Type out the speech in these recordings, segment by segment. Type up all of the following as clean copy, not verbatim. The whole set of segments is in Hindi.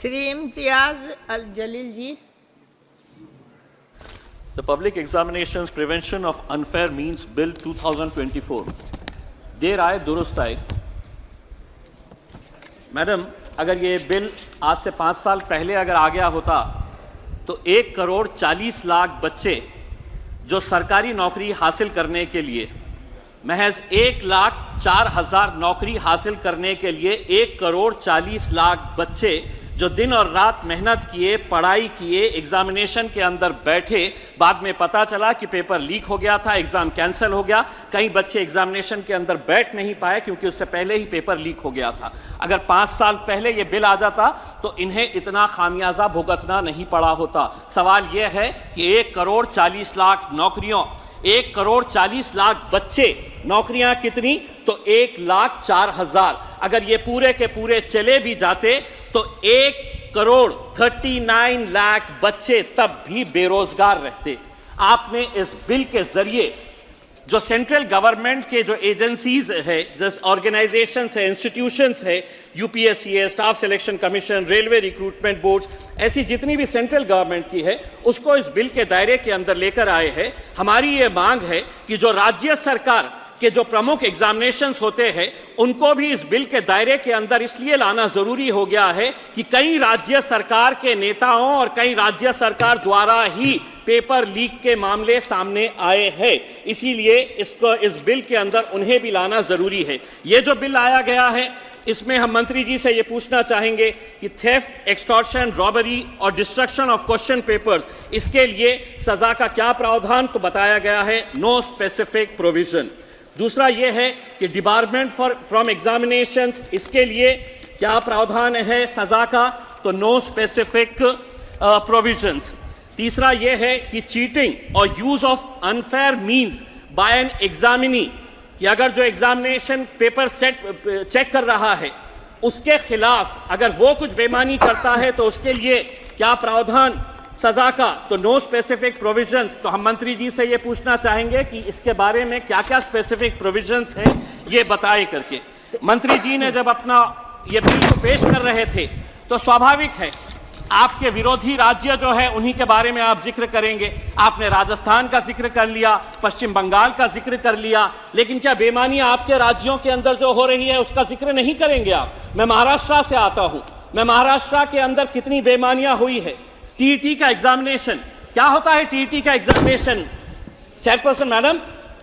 Shri Imtiaz Al Jalil ji. The Public Examinations Prevention of Unfair Means Bill 2024 देर आए दुरुस्त आए। मैडम, अगर ये बिल आज से 5 साल पहले अगर आ गया होता तो 1,40,00,000 बच्चे जो सरकारी नौकरी हासिल करने के लिए, महज 1,04,000 नौकरी हासिल करने के लिए 1,40,00,000 बच्चे जो दिन और रात मेहनत किए, पढ़ाई किए, एग्जामिनेशन के अंदर बैठे, बाद में पता चला कि पेपर लीक हो गया था, एग्ज़ाम कैंसिल हो गया, कई बच्चे एग्जामिनेशन के अंदर बैठ नहीं पाए क्योंकि उससे पहले ही पेपर लीक हो गया था। अगर 5 साल पहले ये बिल आ जाता तो इन्हें इतना खामियाजा भुगतना नहीं पड़ा होता। सवाल ये है कि 1,40,00,000 नौकरियों, 1,40,00,000 बच्चे, नौकरियां कितनी? तो 1,04,000। अगर ये पूरे के पूरे चले भी जाते तो 1,39,00,000 बच्चे तब भी बेरोजगार रहते। आपने इस बिल के जरिए जो सेंट्रल गवर्नमेंट के जो एजेंसीज है, जैसे ऑर्गेनाइजेशंस है, इंस्टीट्यूशंस है, यूपीएससी है, staff selection commission, railway recruitment boards, ऐसी जितनी भी सेंट्रल गवर्नमेंट की है, उसको इस बिल के दायरे के अंदर लेकर आए हैं। हमारी ये मांग है कि जो राज्य सरकार के जो प्रमुख एग्जामिनेशंस होते हैं उनको भी इस बिल के दायरे के अंदर इसलिए लाना जरूरी हो गया है कि कई राज्य सरकार के नेताओं और कई राज्य सरकार द्वारा ही पेपर लीक के मामले सामने आए हैं। इसीलिए इसको इस बिल के अंदर उन्हें भी लाना जरूरी है। ये जो बिल लाया गया है इसमें हम मंत्री जी से ये पूछना चाहेंगे कि थेफ्ट, एक्सटॉर्शन, रॉबरी और डिस्ट्रक्शन ऑफ क्वेश्चन पेपर्स, इसके लिए सजा का क्या प्रावधान? तो बताया गया है नो स्पेसिफिक प्रोविजन। दूसरा ये है कि डिबारमेंट फ्रॉम एग्जामिनेशंस, इसके लिए क्या प्रावधान है सजा का? तो नो स्पेसिफिक प्रोविजंस। तीसरा ये है कि चीटिंग और use of unfair means by an examinee, कि अगर जो एग्जामिनेशन पेपर सेट चेक कर रहा है उसके खिलाफ अगर वो कुछ बेईमानी करता है तो उसके लिए क्या प्रावधान सजा का? तो नो स्पेसिफिक प्रोविजंस। तो हम मंत्री जी से ये पूछना चाहेंगे कि इसके बारे में क्या क्या स्पेसिफिक प्रोविजंस हैं ये बताए करके। मंत्री जी ने जब अपना ये बिल को पेश कर रहे थे तो स्वाभाविक है आपके विरोधी राज्य जो है उन्हीं के बारे में आप जिक्र करेंगे। आपने राजस्थान का जिक्र कर लिया, पश्चिम बंगाल का जिक्र कर लिया, लेकिन क्या बेईमानी आपके राज्यों के अंदर जो हो रही है उसका जिक्र नहीं करेंगे आप? मैं महाराष्ट्र से आता हूं, मैं महाराष्ट्र के अंदर कितनी बेईमानियां हुई है। टीईटी का एग्जामिनेशन, क्या होता है टीईटी का एग्जामिनेशन? चेयरपर्सन मैडम,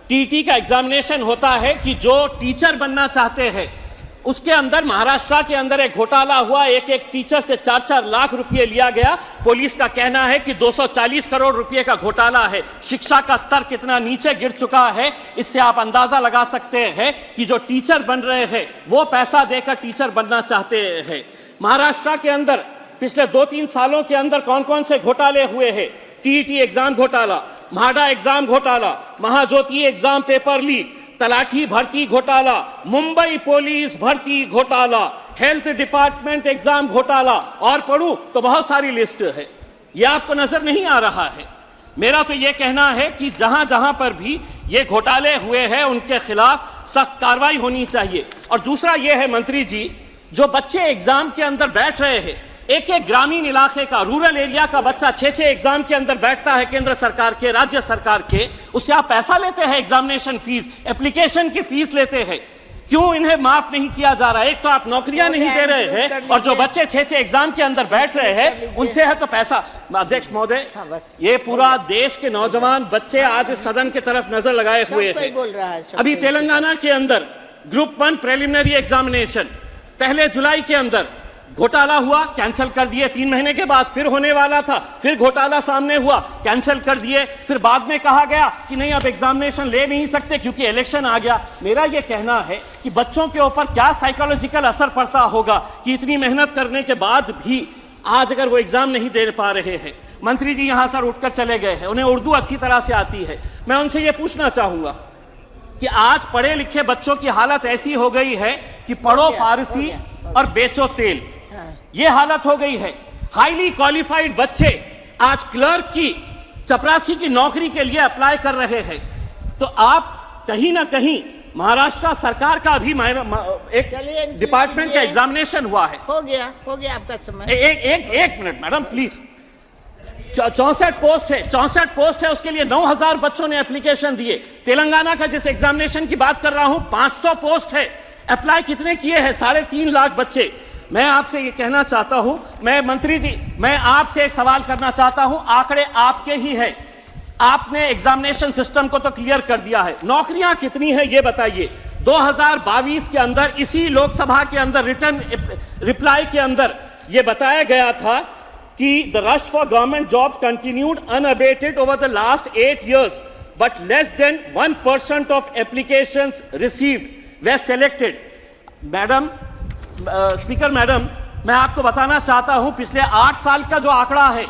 टीईटी का एग्जामिनेशन होता है कि जो टीचर बनना चाहते हैं उसके अंदर महाराष्ट्र के अंदर एक घोटाला हुआ, एक एक टीचर से 4-4 लाख रुपए लिया गया। पुलिस का कहना है कि 240 करोड़ रुपए का घोटाला है। शिक्षा का स्तर कितना नीचे गिर चुका है इससे आप अंदाजा लगा सकते हैं कि जो टीचर बन रहे हैं वो पैसा देकर टीचर बनना चाहते हैं। महाराष्ट्र के अंदर पिछले 2-3 सालों के अंदर कौन कौन से घोटाले हुए हैं? टीईटी एग्जाम घोटाला, म्हाडा एग्जाम घोटाला, महाज्योति एग्जाम पेपर लीक, तलाठी भर्ती घोटाला, मुंबई पुलिस भर्ती घोटाला, हेल्थ डिपार्टमेंट एग्जाम घोटाला, और पढ़ूं तो बहुत सारी लिस्ट है। यह आपको नजर नहीं आ रहा है? मेरा तो यह कहना है कि जहां जहां पर भी ये घोटाले हुए हैं उनके खिलाफ सख्त कार्रवाई होनी चाहिए। और दूसरा यह है मंत्री जी, जो बच्चे एग्जाम के अंदर बैठ रहे हैं, एक एक ग्रामीण इलाके का, रूरल एरिया का बच्चा 6-6 एग्जाम के अंदर बैठता है, केंद्र सरकार के, राज्य सरकार के, उससे आप पैसा लेते हैं, एग्जामिनेशन फीस, एप्लीकेशन की फीस लेते हैं। क्यों इन्हें माफ नहीं किया जा रहा है? एक तो आप नौकरियां नहीं दे रहे हैं और जो बच्चे 6-6 एग्जाम के अंदर बैठ रहे हैं उनसे है तो पैसा। अध्यक्ष महोदय, ये पूरा देश के नौजवान बच्चे आज सदन की तरफ नजर लगाए हुए हैं। अभी तेलंगाना के अंदर ग्रुप 1 प्रिलिमिनरी एग्जामिनेशन 1 जुलाई के अंदर घोटाला हुआ, कैंसिल कर दिए। 3 महीने के बाद फिर होने वाला था, फिर घोटाला सामने हुआ, कैंसिल कर दिए। फिर बाद में कहा गया कि नहीं अब एग्जामिनेशन ले नहीं सकते क्योंकि इलेक्शन आ गया। मेरा यह कहना है कि बच्चों के ऊपर क्या साइकोलॉजिकल असर पड़ता होगा कि इतनी मेहनत करने के बाद भी आज अगर वो एग्जाम नहीं दे पा रहे हैं। मंत्री जी यहाँ सर उठकर चले गए हैं, उन्हें उर्दू अच्छी तरह से आती है। मैं उनसे ये पूछना चाहूंगा कि आज पढ़े लिखे बच्चों की हालत ऐसी हो गई है कि पढ़ो फारसी और बेचो तेल, ये हालत हो गई है। हाईली क्वालिफाइड बच्चे आज क्लर्क की, चपरासी की नौकरी के लिए अप्लाई कर रहे हैं। तो आप कहीं ना कहीं महाराष्ट्र सरकार का भी चलिए, एक डिपार्टमेंट का ये- एग्जामिनेशन हुआ है। हो गया आपका समय। एक मिनट मैडम प्लीज। 64 पोस्ट है, उसके लिए 9,000 बच्चों ने एप्लीकेशन दिए। तेलंगाना का जिस एग्जामिनेशन की बात कर रहा हूं 500 पोस्ट है, अप्लाई कितने किए हैं? 3.5 लाख बच्चे। मैं आपसे ये कहना चाहता हूं, मैं मंत्री जी, मैं आपसे एक सवाल करना चाहता हूं, आंकड़े आपके ही है, आपने एग्जामिनेशन सिस्टम को तो क्लियर कर दिया है, नौकरियां कितनी है ये बताइए। 2022 के अंदर इसी लोकसभा के अंदर रिटर्न रिप्लाई के अंदर ये बताया गया था कि the rush for government jobs continued unabated over the last 8 years, but less than 1% of applications received were selected. Madam, speaker madam, मैं आपको बताना चाहता हूं पिछले 8 साल का जो आंकड़ा है,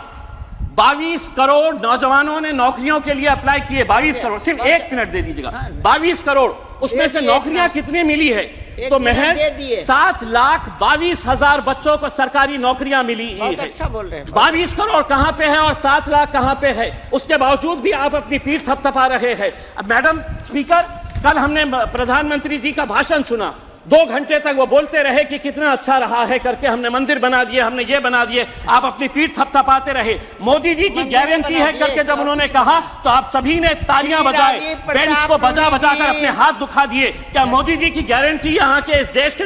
22 करोड़ नौजवानों ने नौकरियों के लिए अप्लाई किए। 22 करोड़, सिर्फ 1 मिनट दे दीजिएगा। 22 करोड़, उसमें से नौकरियां कितनी मिली है? तो महज 7,22,000 बच्चों को सरकारी नौकरियां मिली है। अच्छा बोल रहे हैं। 22 करोड़ कहां पे है और 7 लाख कहां पे है? उसके बावजूद भी आप अपनी पीठ थपथपा रहे हैं। अब मैडम स्पीकर, कल हमने प्रधानमंत्री जी का भाषण सुना, 2 घंटे तक वो बोलते रहे कि कितना अच्छा रहा है करके, हमने मंदिर बना दिए, हमने ये बना दिए, आप अपनी पीठ थपथपाते रहे। मोदी जी की गारंटी है करके जब उन्होंने कहा तो आप सभी ने तालियां बजाए, बेंच को बजा बजा कर अपने हाथ दुखा दिए। क्या मोदी जी की गारंटी यहाँ के इस देश के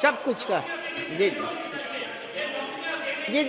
सब कुछ का? जी जी जी जी।